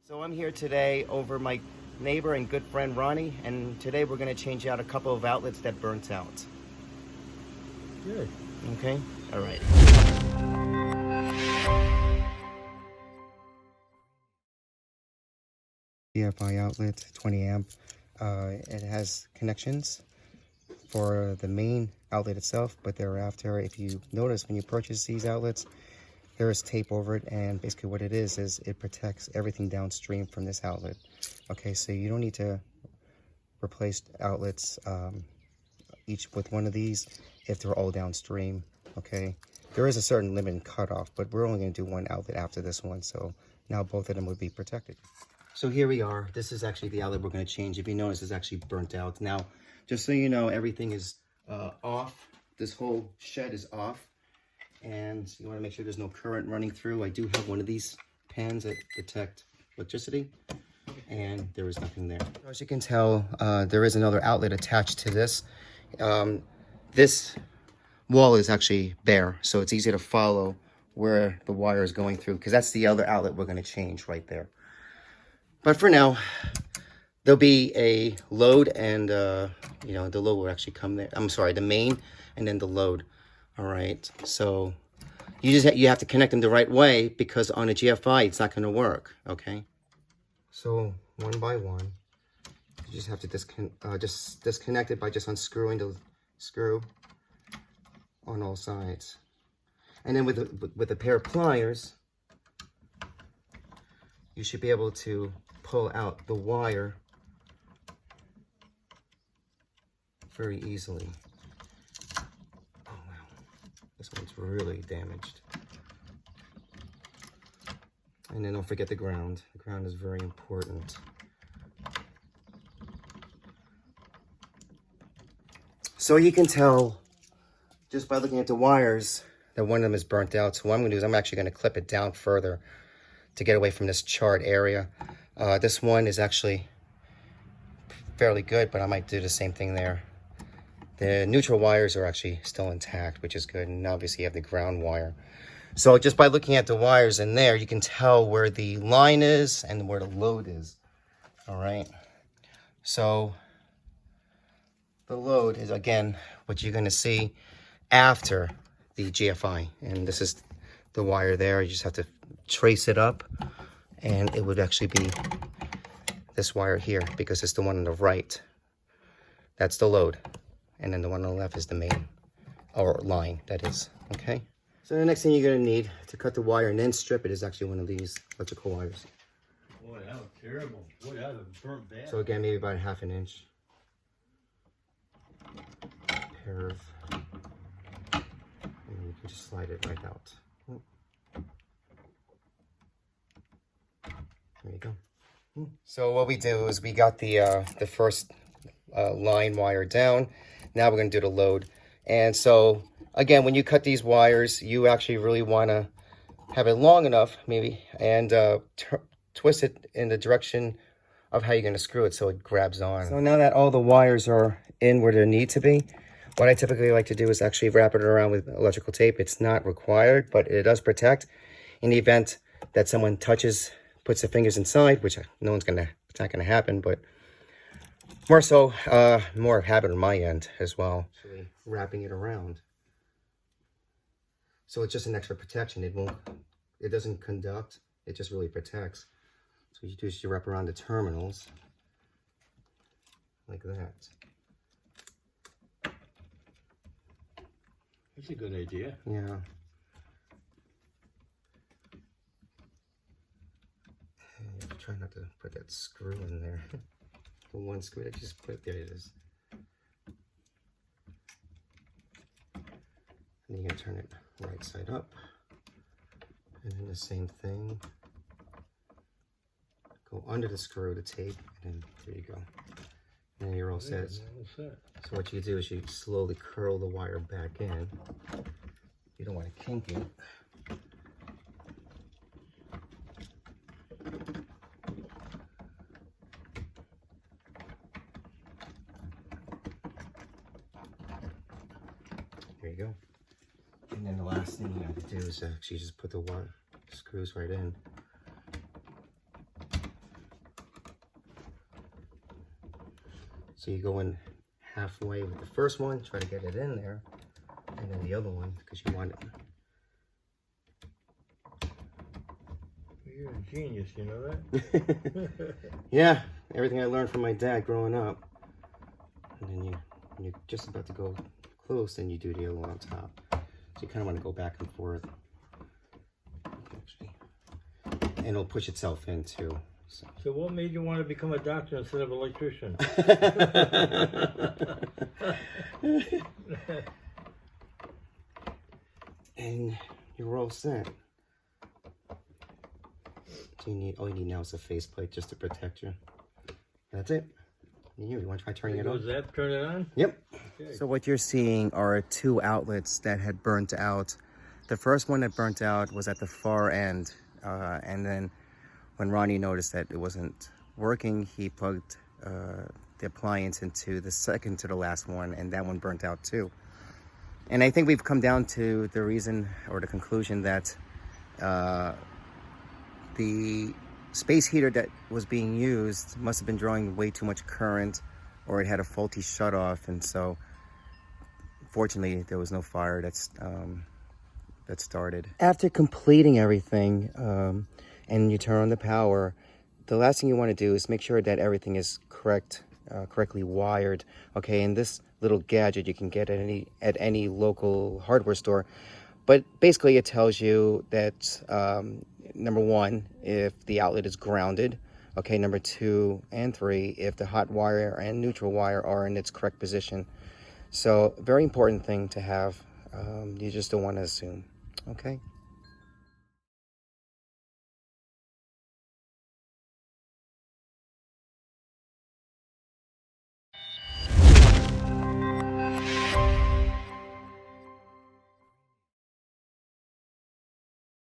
So I'm here today over my neighbor and good friend Ronnie, and today we're going to change out a couple of outlets that burnt out. Good. Okay? All right. DFI outlet, 20 amp. It has connections for the main outlet itself, but thereafter, if you notice when you purchase these outlets, there is tape over it, and basically what it is it protects everything downstream from this outlet. Okay, so you don't need to replace outlets each with one of these if they're all downstream. Okay, there is a certain limit and cutoff, but we're only going to do one outlet after this one, so now both of them would be protected. So here we are. This is actually the outlet we're going to change. If you notice, it's actually burnt out. Now, just so you know, everything is off. This whole shed is off, and you want to make sure there's no current running through. I do have one of these pans that detect electricity, and there is nothing there. As you can tell, there is another outlet attached to this. This wall is actually bare, so it's easy to follow where the wire is going through, because that's the other outlet we're going to change right there. But for now, there'll be a load, and the load will actually come there. I'm sorry, the main and then the load. All right, so you have to connect them the right way, because on a GFI it's not going to work. Okay, so one by one, you just have to disconnect it by just unscrewing the screw on all sides, and then with a pair of pliers, you should be able to pull out the wire very easily. Oh wow, this one's really damaged. And then don't forget the ground. The ground is very important. So you can tell just by looking at the wires that one of them is burnt out. So what I'm going to do is I'm actually going to clip it down further to get away from this charred area. This one is actually fairly good, but I might do the same thing there. The neutral wires are actually still intact, which is good. And obviously you have the ground wire. So just by looking at the wires in there, you can tell where the line is and where the load is. All right. So the load is, again, what you're going to see after the GFI. And this is the wire there. You just have to trace it up, and it would actually be this wire here, because it's the one on the right. That's the load. And then the one on the left is the main, or line, that is. Okay. So the next thing you're going to need to cut the wire and then strip it is actually one of these electrical wires. Boy, that was terrible. Boy, that was burnt bad. So again, maybe about 1/2 inch. Pair of, and you can just slide it right out. There you go. So what we do is we got the first line wire down. Now we're going to do the load. And so again, when you cut these wires, you actually really want to have it long enough, maybe, and twist it in the direction of how you're going to screw it so it grabs on. So now that all the wires are in where they need to be, what I typically like to do is actually wrap it around with electrical tape. It's not required, but it does protect in the event that someone puts their fingers inside, which it's not going to happen, but more so, more habit on my end as well. Actually wrapping it around. So it's just an extra protection. It doesn't conduct, it just really protects. So what you do is you wrap around the terminals like that. That's a good idea. Yeah. And try not to put that screw in there. The one screw that you just put there it is. And you can turn it right side up. And then the same thing. Go under the screw, the tape, and there you go. And then you're all set. So what you do is you slowly curl the wire back in. You don't want to kink it. There you go. And then the last thing you have to do is actually just put the wire screws right in. So you go in halfway with the first one, try to get it in there, and then the other one, because you want it. You're a genius, you know that? Yeah, everything I learned from my dad growing up. And then when you're just about to go close, then you do the other one on top. So you kind of want to go back and forth. Actually. And it'll push itself in too. So what made you want to become a doctor instead of an electrician? And you're all set. So all you need now is a faceplate just to protect you. That's it. You want to try turning it on? Does that turn it on? Yep. Okay. So what you're seeing are two outlets that had burnt out. The first one that burnt out was at the far end. And then when Ronnie noticed that it wasn't working, he plugged the appliance into the second to the last one, and that one burnt out too. And I think we've come down to the reason or the conclusion that the space heater that was being used must have been drawing way too much current, or it had a faulty shutoff, and so fortunately there was no fire that started. After completing everything and you turn on the power, the last thing you want to do is make sure that everything is correctly wired. Okay, and this little gadget you can get at any local hardware store, but basically it tells you that number one, if the outlet is grounded. Okay, number 2 and 3, if the hot wire and neutral wire are in its correct position. So very important thing to have. You just don't want to assume. Okay.